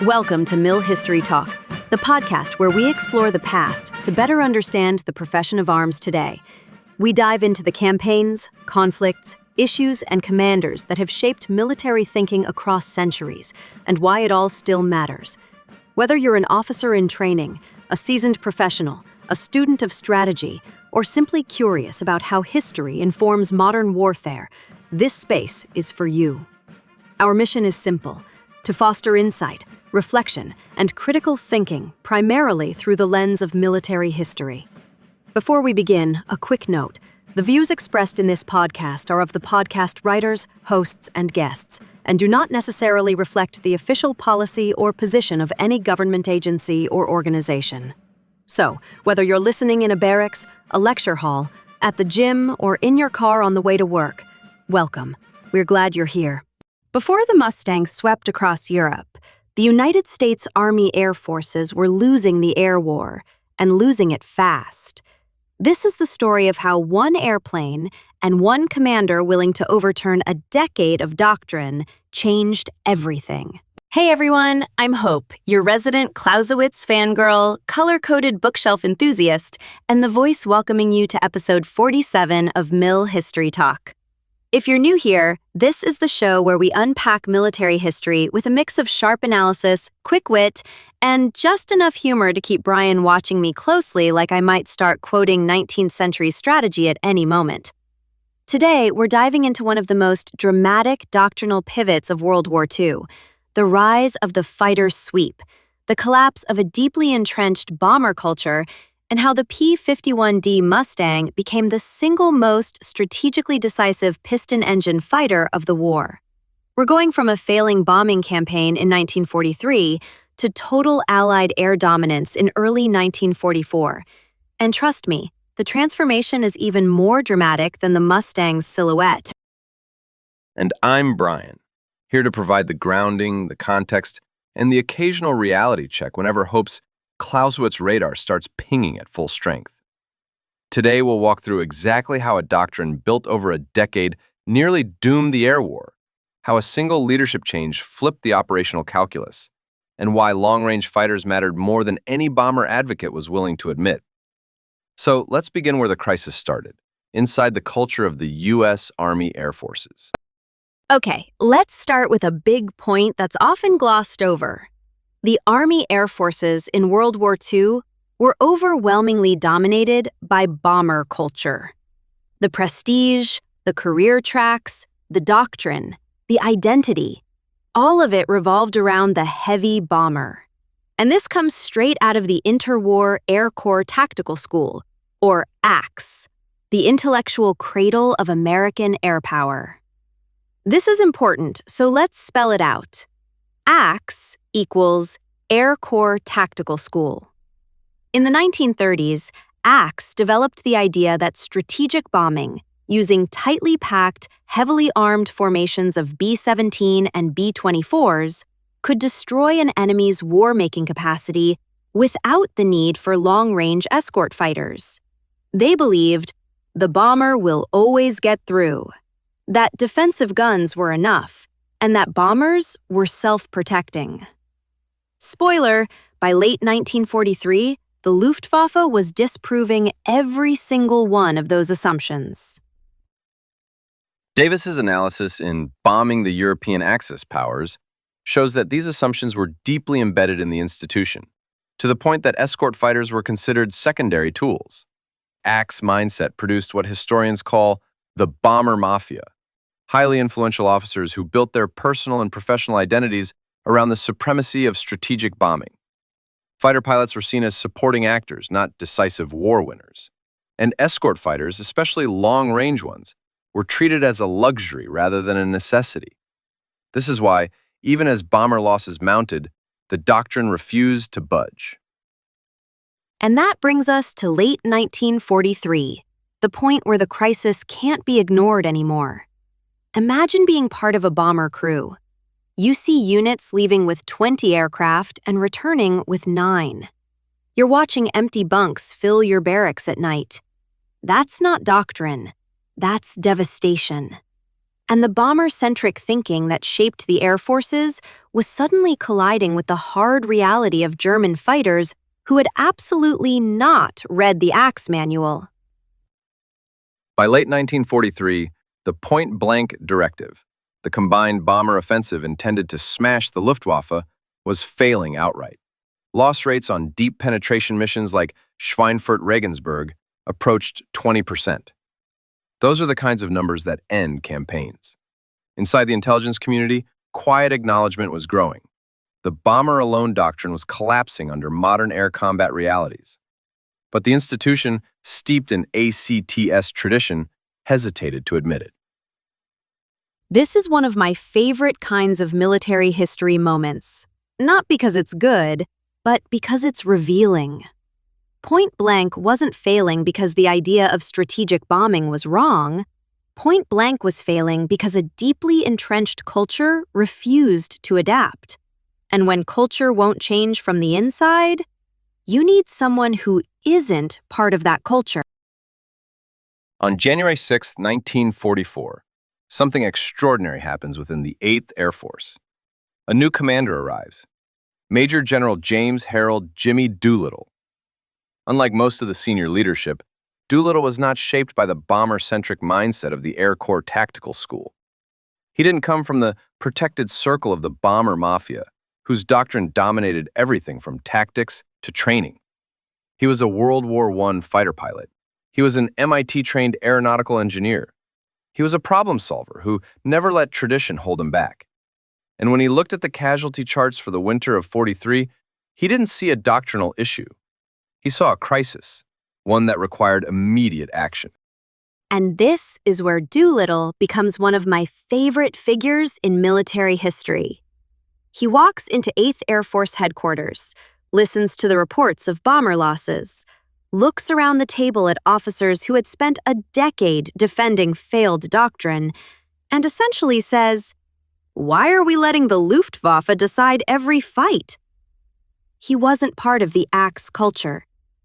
Welcome to Mill History Talk, the podcast where we explore the past to better understand the profession of arms today. We dive into the campaigns, conflicts, issues, and commanders that have shaped military thinking across centuries, and why it all still matters. Whether you're an officer in training, a seasoned professional, a student of strategy, or simply curious about how history informs modern warfare, this space is for you. Our mission is simple: to foster insight, reflection, and critical thinking primarily through the lens of military history. Before we begin, a quick note. The views expressed in this podcast are of the podcast writers, hosts, and guests, and do not necessarily reflect the official policy or position of any government agency or organization. So, whether you're listening in a barracks, a lecture hall, at the gym, or in your car on the way to work, welcome. We're glad you're here. Before the Mustang swept across Europe, the United States Army Air Forces were losing the air war, and losing it fast. This is the story of how one airplane and one commander willing to overturn a decade of doctrine changed everything. Hey everyone, I'm Hope, your resident Clausewitz fangirl, color-coded bookshelf enthusiast, and the voice welcoming you to episode 47 of Mill History Talk. If you're new here, this is the show where we unpack military history with a mix of sharp analysis, quick wit, and just enough humor to keep Brian watching me closely like I might start quoting 19th century strategy at any moment. Today, we're diving into one of the most dramatic doctrinal pivots of World War II, the rise of the fighter sweep, the collapse of a deeply entrenched bomber culture, and how the P-51D Mustang became the single most strategically decisive piston-engine fighter of the war. We're going from a failing bombing campaign in 1943 to total Allied air dominance in early 1944. And trust me, the transformation is even more dramatic than the Mustang's silhouette. And I'm Brian, here to provide the grounding, the context, and the occasional reality check whenever Hope's Clausewitz radar starts pinging at full strength. Today, we'll walk through exactly how a doctrine built over a decade nearly doomed the air war, how a single leadership change flipped the operational calculus, and why long-range fighters mattered more than any bomber advocate was willing to admit. So let's begin where the crisis started, inside the culture of the U.S. Army Air Forces. Okay, let's start with a big point that's often glossed over. The Army Air Forces in World War II were overwhelmingly dominated by bomber culture. The prestige, the career tracks, the doctrine, the identity, all of it revolved around the heavy bomber. And this comes straight out of the Interwar Air Corps Tactical School, or ACS, the intellectual cradle of American air power. This is important, so let's spell it out. ACS equals Air Corps Tactical School. In the 1930s, ACS developed the idea that strategic bombing, using tightly packed, heavily armed formations of B-17 and B-24s, could destroy an enemy's war-making capacity without the need for long-range escort fighters. They believed the bomber will always get through, that defensive guns were enough, and that bombers were self-protecting. Spoiler, by late 1943, the Luftwaffe was disproving every single one of those assumptions. Davis's analysis in Bombing the European Axis Powers shows that these assumptions were deeply embedded in the institution, to the point that escort fighters were considered secondary tools. ACS mindset produced what historians call the bomber mafia, highly influential officers who built their personal and professional identities around the supremacy of strategic bombing. Fighter pilots were seen as supporting actors, not decisive war winners. And escort fighters, especially long-range ones, were treated as a luxury rather than a necessity. This is why, even as bomber losses mounted, the doctrine refused to budge. And that brings us to late 1943, the point where the crisis can't be ignored anymore. Imagine being part of a bomber crew. You see units leaving with 20 aircraft and returning with 9. You're watching empty bunks fill your barracks at night. That's not doctrine. That's devastation. And the bomber-centric thinking that shaped the air forces was suddenly colliding with the hard reality of German fighters who had absolutely not read the Axe manual. By late 1943, the point-blank directive, the combined bomber offensive intended to smash the Luftwaffe, was failing outright. Loss rates on deep penetration missions like Schweinfurt-Regensburg approached 20%. Those are the kinds of numbers that end campaigns. Inside the intelligence community, quiet acknowledgement was growing. The bomber-alone doctrine was collapsing under modern air combat realities. But the institution, steeped in ACTS tradition, hesitated to admit it. This is one of my favorite kinds of military history moments. Not because it's good, but because it's revealing. Point blank wasn't failing because the idea of strategic bombing was wrong. Point blank was failing because a deeply entrenched culture refused to adapt. And when culture won't change from the inside, you need someone who isn't part of that culture. On January 6, 1944, something extraordinary happens within the 8th Air Force. A new commander arrives, Major General James Harold Jimmy Doolittle. Unlike most of the senior leadership, Doolittle was not shaped by the bomber-centric mindset of the Air Corps Tactical School. He didn't come from the protected circle of the bomber mafia, whose doctrine dominated everything from tactics to training. He was a World War I fighter pilot. He was an MIT-trained aeronautical engineer. He was a problem solver who never let tradition hold him back. And when he looked at the casualty charts for the winter of '43, he didn't see a doctrinal issue. He saw a crisis, one that required immediate action. And this is where Doolittle becomes one of my favorite figures in military history. He walks into 8th Air Force headquarters, listens to the reports of bomber losses, looks around the table at officers who had spent a decade defending failed doctrine, and essentially says, "Why are we letting the Luftwaffe decide every fight?" He wasn't part of the Axe culture.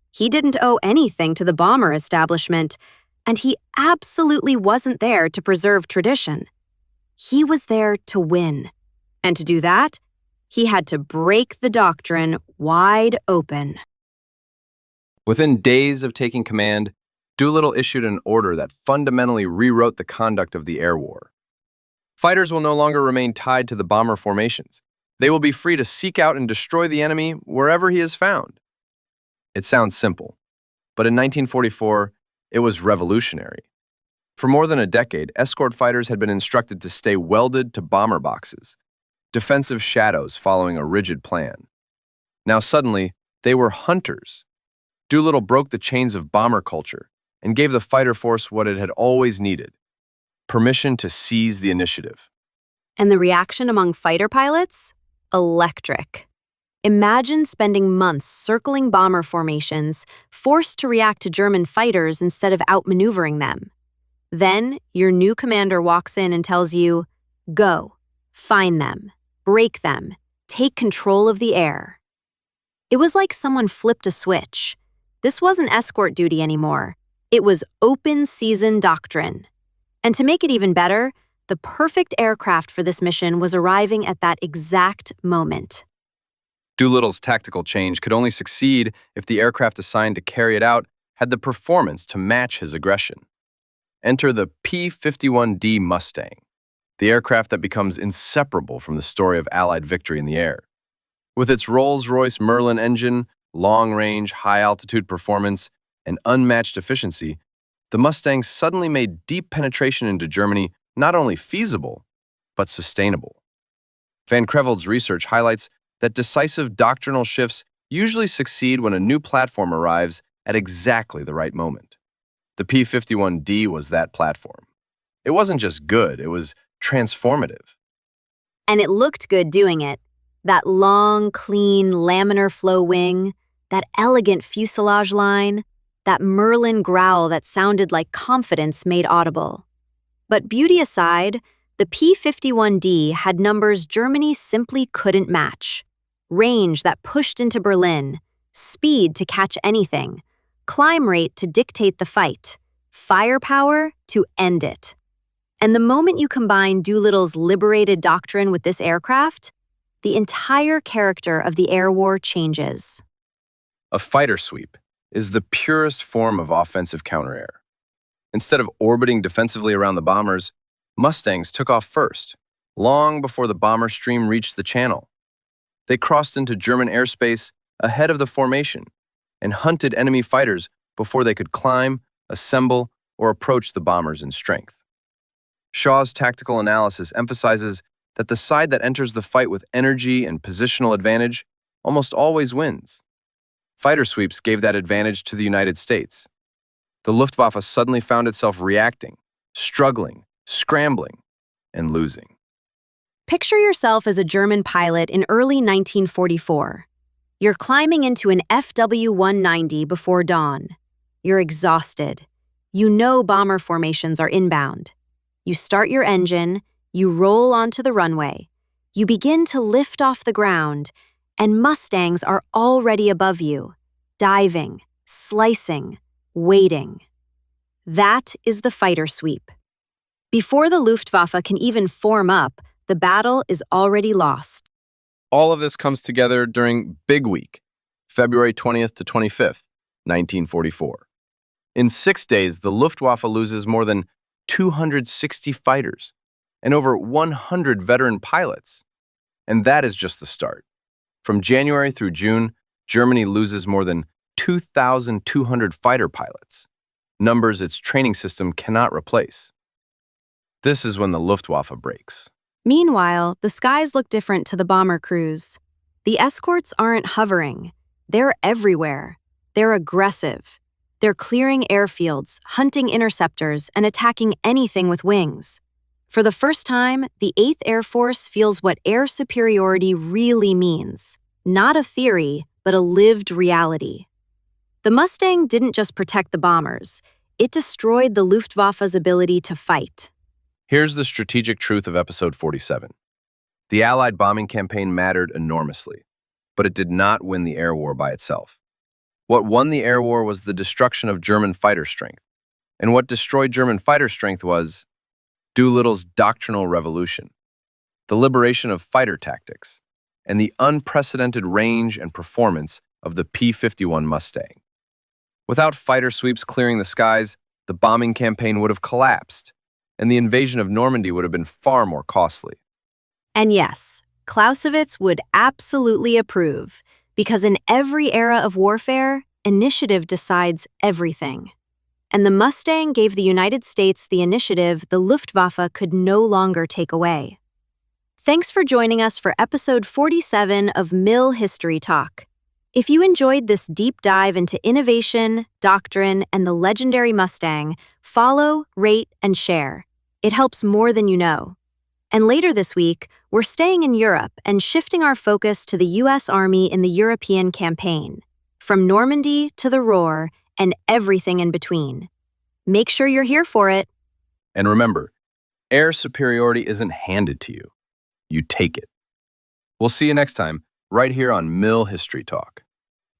He didn't owe anything to the bomber establishment, and he absolutely wasn't there to preserve tradition. He was there to win. And to do that, he had to break the doctrine wide open. Within days of taking command, Doolittle issued an order that fundamentally rewrote the conduct of the air war. Fighters will no longer remain tied to the bomber formations. They will be free to seek out and destroy the enemy wherever he is found. It sounds simple, but in 1944, it was revolutionary. For more than a decade, escort fighters had been instructed to stay welded to bomber boxes, defensive shadows following a rigid plan. Now suddenly, they were hunters. Doolittle broke the chains of bomber culture and gave the fighter force what it had always needed: permission to seize the initiative. And the reaction among fighter pilots? Electric. Imagine spending months circling bomber formations, forced to react to German fighters instead of outmaneuvering them. Then, your new commander walks in and tells you, "Go, find them, break them, take control of the air." It was like someone flipped a switch. This wasn't escort duty anymore. It was open season doctrine. And to make it even better, the perfect aircraft for this mission was arriving at that exact moment. Doolittle's tactical change could only succeed if the aircraft assigned to carry it out had the performance to match his aggression. Enter the P-51D Mustang, the aircraft that becomes inseparable from the story of Allied victory in the air. With its Rolls-Royce Merlin engine, long-range, high-altitude performance, and unmatched efficiency, the Mustang suddenly made deep penetration into Germany not only feasible, but sustainable. Van Creveld's research highlights that decisive doctrinal shifts usually succeed when a new platform arrives at exactly the right moment. The P-51D was that platform. It wasn't just good, it was transformative. And it looked good doing it. That long, clean, laminar flow wing, that elegant fuselage line, that Merlin growl that sounded like confidence made audible. But beauty aside, the P-51D had numbers Germany simply couldn't match. Range that pushed into Berlin, speed to catch anything, climb rate to dictate the fight, firepower to end it. And the moment you combine Doolittle's liberated doctrine with this aircraft, the entire character of the air war changes. A fighter sweep is the purest form of offensive counter-air. Instead of orbiting defensively around the bombers, Mustangs took off first, long before the bomber stream reached the channel. They crossed into German airspace ahead of the formation and hunted enemy fighters before they could climb, assemble, or approach the bombers in strength. Shaw's tactical analysis emphasizes that the side that enters the fight with energy and positional advantage almost always wins. Fighter sweeps gave that advantage to the United States. The Luftwaffe suddenly found itself reacting, struggling, scrambling, and losing. Picture yourself as a German pilot in early 1944. You're climbing into an FW-190 before dawn. You're exhausted. You know bomber formations are inbound. You start your engine, you roll onto the runway. You begin to lift off the ground, and Mustangs are already above you, diving, slicing, waiting. That is the fighter sweep. Before the Luftwaffe can even form up, the battle is already lost. All of this comes together during Big Week, February 20th to 25th, 1944. In 6 days, the Luftwaffe loses more than 260 fighters and over 100 veteran pilots. And that is just the start. From January through June, Germany loses more than 2,200 fighter pilots, numbers its training system cannot replace. This is when the Luftwaffe breaks. Meanwhile, the skies look different to the bomber crews. The escorts aren't hovering. They're everywhere. They're aggressive. They're clearing airfields, hunting interceptors, and attacking anything with wings. For the first time, the 8th Air Force feels what air superiority really means. Not a theory, but a lived reality. The Mustang didn't just protect the bombers. It destroyed the Luftwaffe's ability to fight. Here's the strategic truth of Episode 47. The Allied bombing campaign mattered enormously, but it did not win the air war by itself. What won the air war was the destruction of German fighter strength, and what destroyed German fighter strength was Doolittle's doctrinal revolution, the liberation of fighter tactics, and the unprecedented range and performance of the P-51 Mustang. Without fighter sweeps clearing the skies, the bombing campaign would have collapsed, and the invasion of Normandy would have been far more costly. And yes, Clausewitz would absolutely approve, because in every era of warfare, initiative decides everything. And the Mustang gave the United States the initiative the Luftwaffe could no longer take away. Thanks for joining us for episode 47 of Mill History Talk. If you enjoyed this deep dive into innovation, doctrine, and the legendary Mustang, follow, rate, and share. It helps more than you know. And later this week, we're staying in Europe and shifting our focus to the U.S. Army in the European campaign, from Normandy to the Ruhr and everything in between. Make sure you're here for it. And remember, air superiority isn't handed to you. You take it. We'll see you next time, right here on Mill History Talk.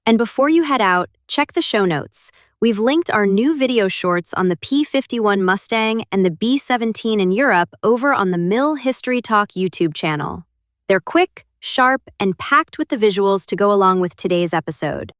And before you head out, check the show notes. We've linked our new video shorts on the P-51 Mustang and the B-17 in Europe over on the Mill History Talk YouTube channel. They're quick, sharp, and packed with the visuals to go along with today's episode.